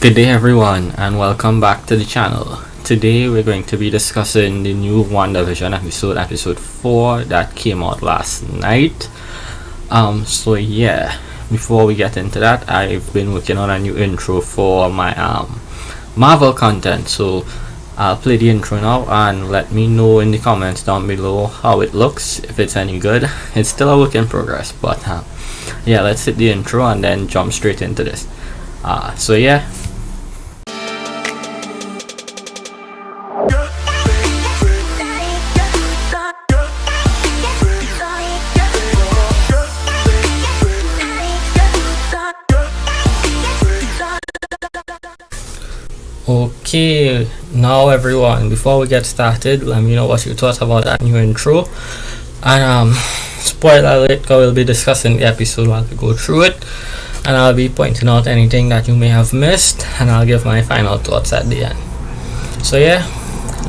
Good day everyone and welcome back to the channel. Today we're going to be discussing the new WandaVision episode 4 that came out last night. Before we get into that, I've been working on a new intro for my Marvel content, so I'll play the intro now and let me know in the comments down below how it looks, if it's any good. It's still a work in progress, but let's hit the intro and then jump straight into this. Okay, now everyone, before we get started, let me know what you thought about that new intro. And spoiler alert, I will be discussing the episode while we go through it, and I'll be pointing out anything that you may have missed, and I'll give my final thoughts at the end. So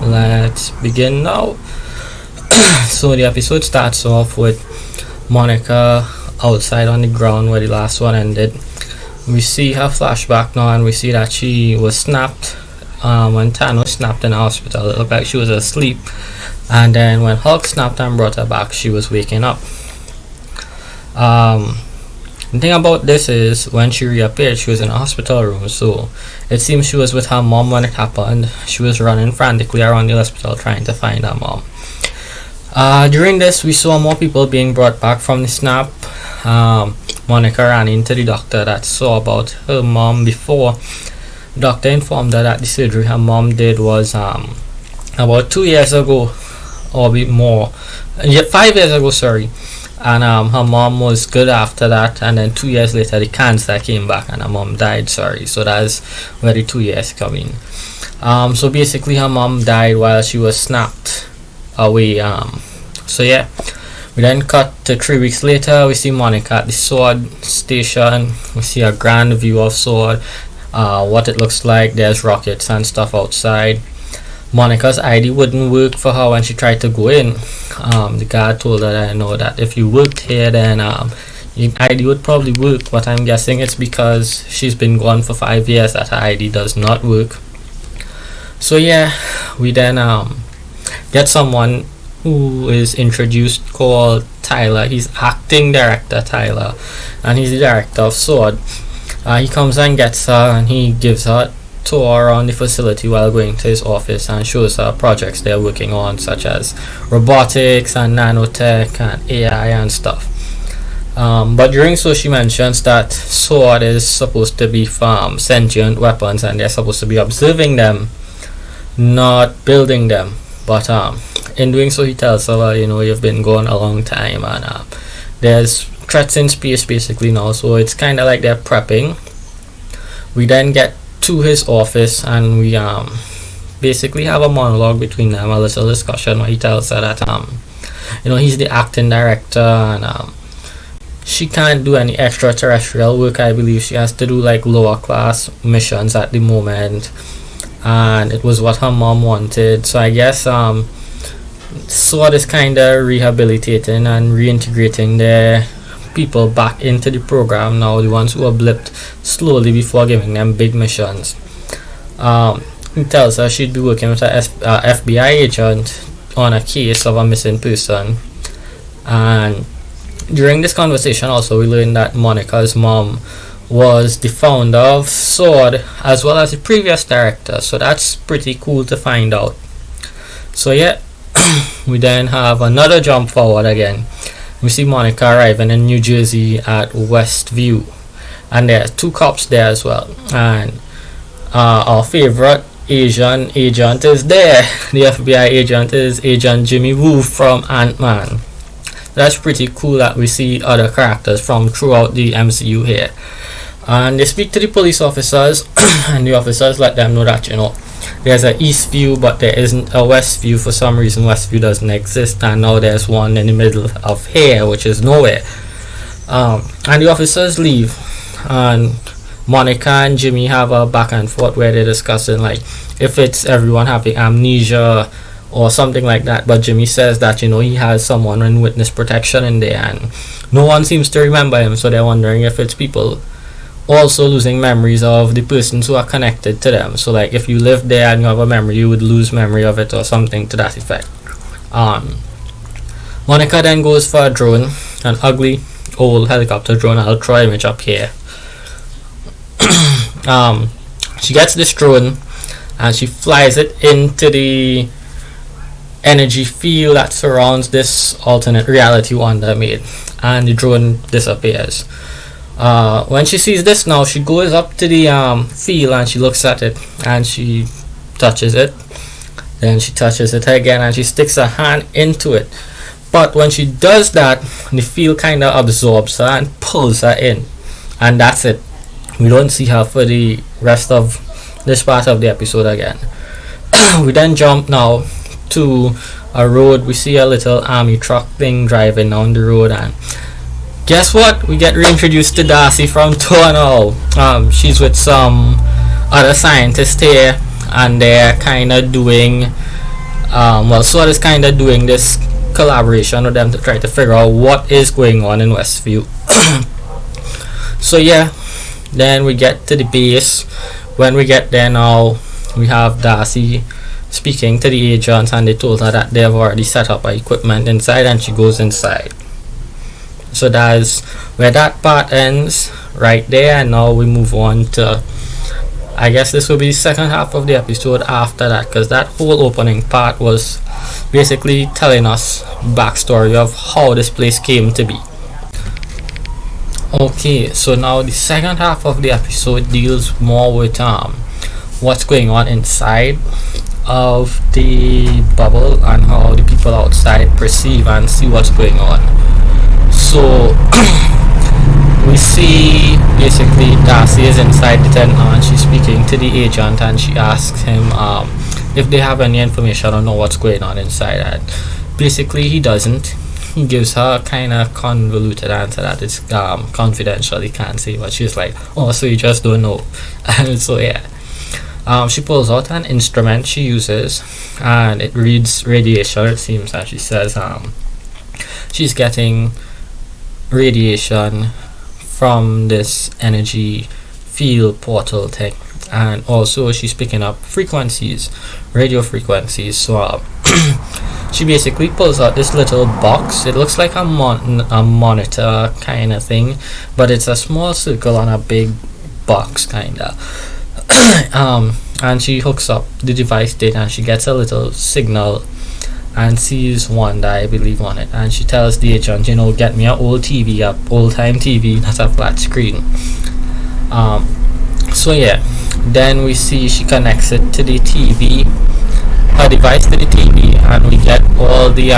let's begin now. So the episode starts off with Monica outside on the ground where the last one ended. We see her flashback now, and we see that she was snapped when Thanos snapped in the hospital. It looked like she was asleep, and then when Hulk snapped and brought her back, she was waking up. The thing about this is, when she reappeared, she was in a hospital room, so it seems she was with her mom when it happened. She was running frantically around the hospital trying to find her mom. During this, we saw more people being brought back from the snap. Monica ran into the doctor that saw about her mom before. The doctor informed her that the surgery her mom did was about 2 years ago, or a bit more. 5 years ago, sorry. And her mom was good after that, and then 2 years later the cancer came back and her mom died. So that's where the 2 years come in. So basically her mom died while she was snapped away. We then cut to 3 weeks later. We see Monica at the sword station. We see a grand view of sword, what it looks like. There's rockets and stuff outside. Monica's ID wouldn't work for her when she tried to go in. The guard told her that if you worked here, then your ID would probably work, but I'm guessing it's because she's been gone for 5 years that her ID does not work. So we then get someone who is introduced called Tyler. He's acting director Tyler, and he's the director of Sword. He comes and gets her, and he gives her a tour around the facility while going to his office and shows her projects they're working on, such as robotics and nanotech and AI and stuff. But during so she mentions that Sword is supposed to be from sentient weapons and they're supposed to be observing them, not building them. But in doing so, he tells her, you've been gone a long time, and there's threats in space basically now, so it's kind of like they're prepping. We then get to his office, and we basically have a monologue between them, a little discussion where he tells her that he's the acting director, and she can't do any extraterrestrial work. I believe she has to do like lower class missions at the moment, and it was what her mom wanted. So I guess Sword is kind of rehabilitating and reintegrating their people back into the program now, the ones who were blipped slowly before giving them big missions. He tells her she'd be working with an FBI agent on a case of a missing person, and during this conversation also we learned that Monica's mom was the founder of Sword as well as the previous director, so that's pretty cool to find out. So we then have another jump forward again. We see Monica arriving in New Jersey at Westview, and there are 2 cops there as well, and our favorite Asian agent is there. The FBI agent is Agent Jimmy Woo from Ant-Man. That's pretty cool that we see other characters from throughout the MCU here. And they speak to the police officers and the officers let them know that there's an east view but there isn't a west view. For some reason Westview doesn't exist, and now there's one in the middle of here, which is nowhere. And the officers leave, and Monica and Jimmy have a back and forth where they're discussing like if it's everyone having amnesia or something like that, but Jimmy says that he has someone in witness protection in there and no one seems to remember him, so they're wondering if it's people also losing memories of the persons who are connected to them. So like if you live there and you have a memory, you would lose memory of it or something to that effect. Monica then goes for a drone, an ugly old helicopter drone. I'll throw an image up here. She gets this drone and she flies it into the energy field that surrounds this alternate reality Wanda made, and the drone disappears. When she sees this now, she goes up to the field and she looks at it and she touches it. Then she touches it again and she sticks her hand into it. But when she does that, the field kind of absorbs her and pulls her in, and that's it. We don't see her for the rest of this part of the episode again. We then jump now to a road. We see a little army truck thing driving down the road, and guess what? We get reintroduced to Darcy from Toronto. She's with some other scientists here, and they're kind of doing, SWORD is kind of doing this collaboration with them to try to figure out what is going on in Westview. So yeah, then we get to the base. When we get there now, we have Darcy speaking to the agents, and they told her that they have already set up her equipment inside, and she goes inside. So that is where that part ends right there, and now we move on to, I guess this will be the second half of the episode after that, because that whole opening part was basically telling us backstory of how this place came to be. Okay, so now the second half of the episode deals more with what's going on inside of the bubble and how the people outside perceive and see what's going on. So we see basically Darcy is inside the tent now, and she's speaking to the agent, and she asks him if they have any information or know what's going on inside, and basically he doesn't. He gives her a kind of convoluted answer that is confidential, he can't say, but she's like, oh, so you just don't know. And so yeah, she pulls out an instrument she uses, and it reads radiation, it seems, and she says she's getting radiation from this energy field portal thing, and also she's picking up frequencies, radio frequencies. So she basically pulls out this little box. It looks like a monitor kind of thing, but it's a small circle on a big box kind of. And she hooks up the device data, and she gets a little signal and sees Wanda, I believe, on it, and she tells the agent, get me an old TV, old time TV, that's a flat screen. So yeah, then we see she connects it to the TV, her device to the TV, and we get all the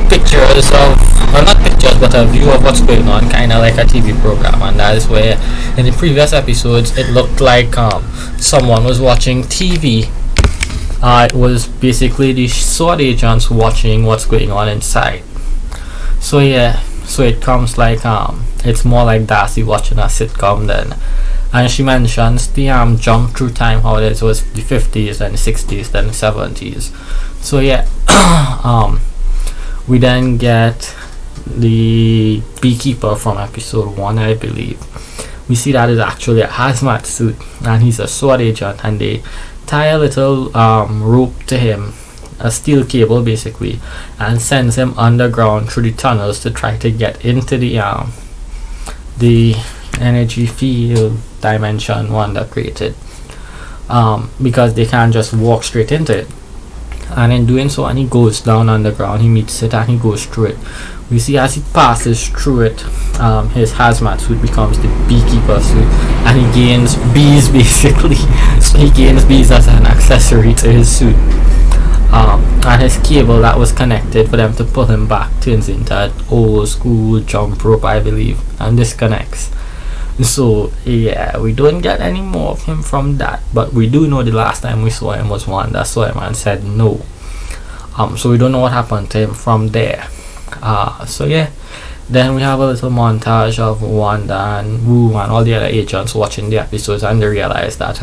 pictures of, well, not pictures, but a view of what's going on, kind of like a TV program. And that is where in the previous episodes it looked like someone was watching TV. It was basically the SWORD agents watching what's going on inside. So yeah, so it comes like it's more like Darcy watching a sitcom then. And she mentions the jump through time, how it was the 50s and the 60s then the 70s. So yeah, we then get the Beekeeper from episode 1, I believe. We see that is actually a hazmat suit, and he's a SWORD agent, and they tie a little rope to him, a steel cable basically, and sends him underground through the tunnels to try to get into the energy field dimension Wanda created, because they can't just walk straight into it. And in doing so, and he goes down underground, he meets it and he goes through it. We see as he passes through it, his hazmat suit becomes the Beekeeper suit, and he gains bees basically. So he gains bees as an accessory to his suit. And his cable that was connected for them to pull him back turns into an old school jump rope, I believe, and disconnects. So yeah, we don't get any more of him from that, but we do know the last time we saw him was Wanda saw him and said no. So we don't know what happened to him from there. So yeah, then we have a little montage of Wanda and Wu and all the other agents watching the episodes, and they realize that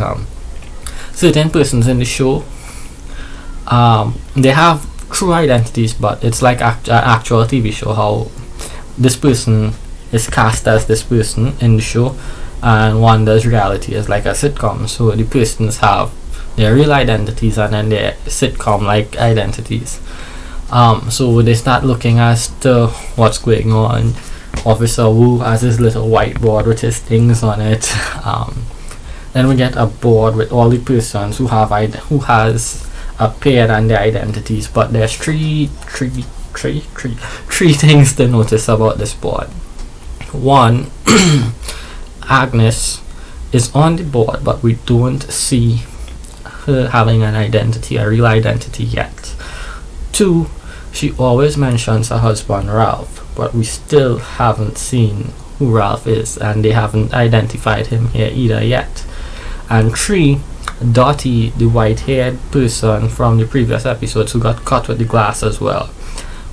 certain persons in the show, they have true identities, but it's like an actual TV show, how this person is cast as this person in the show, and Wanda's reality is like a sitcom. So the persons have their real identities and then their sitcom like identities. So they start looking as to what's going on. Officer Wu has his little whiteboard with his things on it. Then we get a board with all the persons who has appeared and their identities, but there's three things to notice about this board. One, Agnes is on the board, but we don't see her having an identity, a real identity yet. Two, she always mentions her husband Ralph, but we still haven't seen who Ralph is, and they haven't identified him here either yet. And three, Dottie, the white-haired person from the previous episodes who got cut with the glass as well,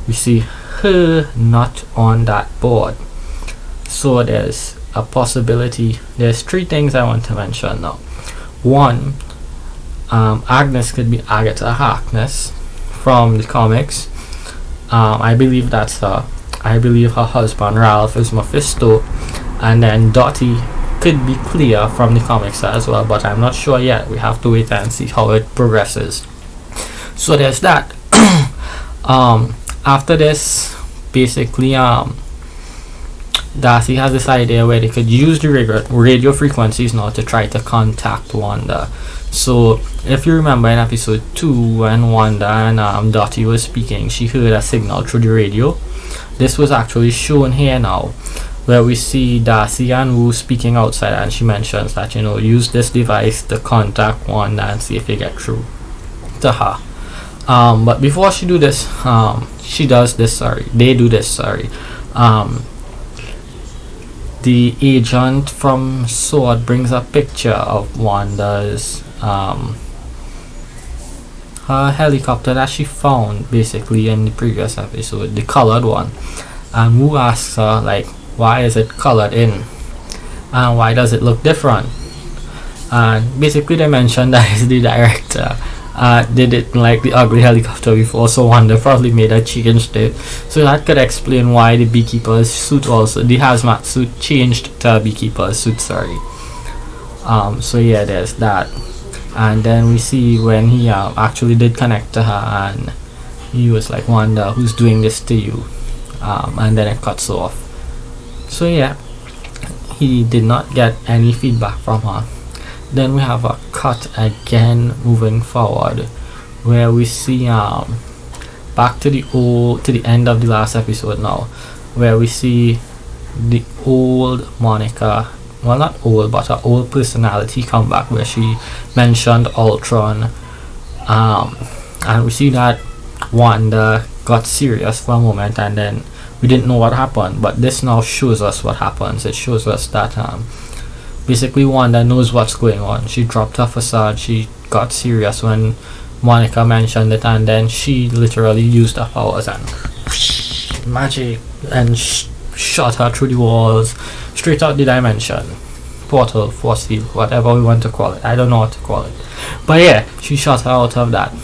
we see her not on that board. So there's a possibility. There's three things I want to mention now. One, Agnes could be Agatha Harkness from the comics. I believe that's her. I believe her husband Ralph is Mephisto, and then Dottie could be Clea from the comics as well, but I'm not sure yet. We have to wait and see how it progresses. So there's that. After this, basically, Darcy has this idea where they could use the radio frequencies now to try to contact Wanda. So if you remember in episode 2, when Wanda and Dottie was speaking, she heard a signal through the radio. This was actually shown here now, where we see Darcy and Wu speaking outside, and she mentions that, use this device to contact Wanda and see if you get through to her. But before they do this, the agent from SWORD brings a picture of Wanda's her helicopter that she found basically in the previous episode, the colored one, and Wu asks her, like, why is it colored in and why does it look different? And basically they mentioned that is the director they didn't like the ugly helicopter before, so Wanda probably made a change to it. So that could explain why the Beekeeper's suit, also the hazmat suit, changed to a Beekeeper's suit. So yeah, there's that. And then we see when he actually did connect to her, and he was like, Wanda, who's doing this to you? And then it cuts off. So yeah, he did not get any feedback from her. Then we have a cut again moving forward, where we see back to the end of the last episode now, where we see the old Monica, well, not old, but her old personality come back, where she mentioned Ultron, and we see that Wanda got serious for a moment, and then we didn't know what happened, but this now shows us what happens. It shows us that basically Wanda knows what's going on. She dropped her facade, she got serious when Monica mentioned it, and then she literally used her powers and magic and shot her through the walls, straight out the dimension, portal, force field, whatever we want to call it. I don't know what to call it, but yeah, she shot her out of that.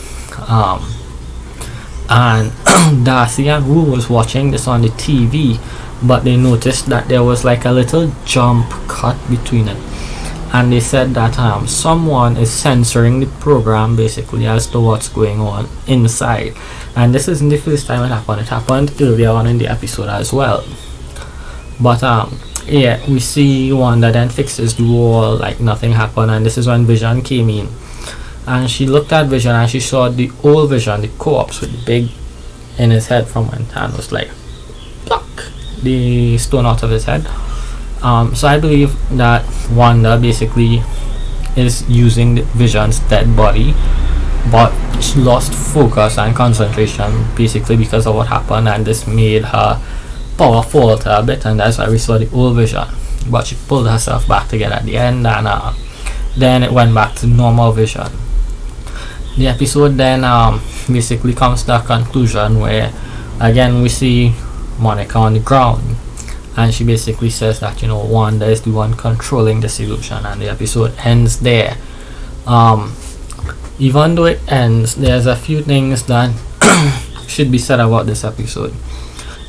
And Darcy and Wu was watching this on the TV, but they noticed that there was like a little jump cut between it, and they said that someone is censoring the program basically as to what's going on inside. And this isn't the first time it happened earlier on in the episode as well. But yeah, we see Wanda then fixes the wall like nothing happened, and this is when Vision came in, and she looked at Vision and she saw the old Vision, the corpse with the big in his head from when Thanos like pluck the stone out of his head. So I believe that Wanda basically is using the Vision's dead body, but she lost focus and concentration basically because of what happened, and this made her power falter a bit, and that's why we saw the old Vision. But she pulled herself back together at the end, and then it went back to normal Vision. The episode then basically comes to a conclusion where again we see Monica on the ground, and she basically says that Wanda is the one controlling this illusion, and the episode ends there. Even though it ends, there's a few things that should be said about this episode.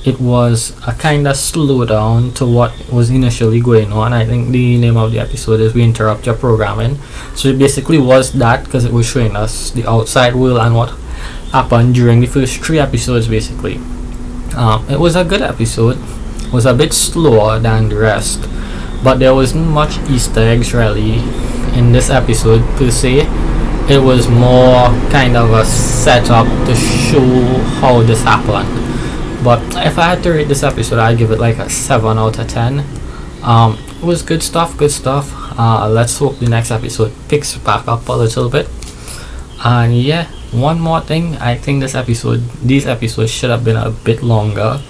it was a kind of slowdown to what was initially going on. I think the name of the episode is "We Interrupt Your Programming." So it basically was that, because it was showing us the outside world and what happened during the first 3 episodes basically. It was a good episode. It was a bit slower than the rest, but there wasn't much Easter eggs really in this episode per se. It was more kind of a setup to show how this happened. But if I had to rate this episode, I'd give it like a 7 out of 10. It was good stuff. Let's hope the next episode picks back up a little bit. And yeah, one more thing, I think these episodes should have been a bit longer,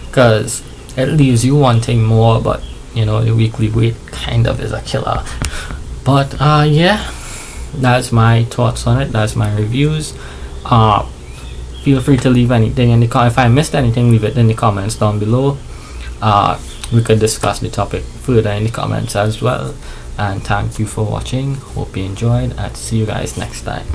because it leaves you wanting more, but you know, the weekly wait kind of is a killer. But yeah, that's my thoughts on it. That's my reviews. Feel free to leave anything in the if I missed anything, leave it in the comments down below. We could discuss the topic further in the comments as well. And thank you for watching. Hope you enjoyed, and see you guys next time.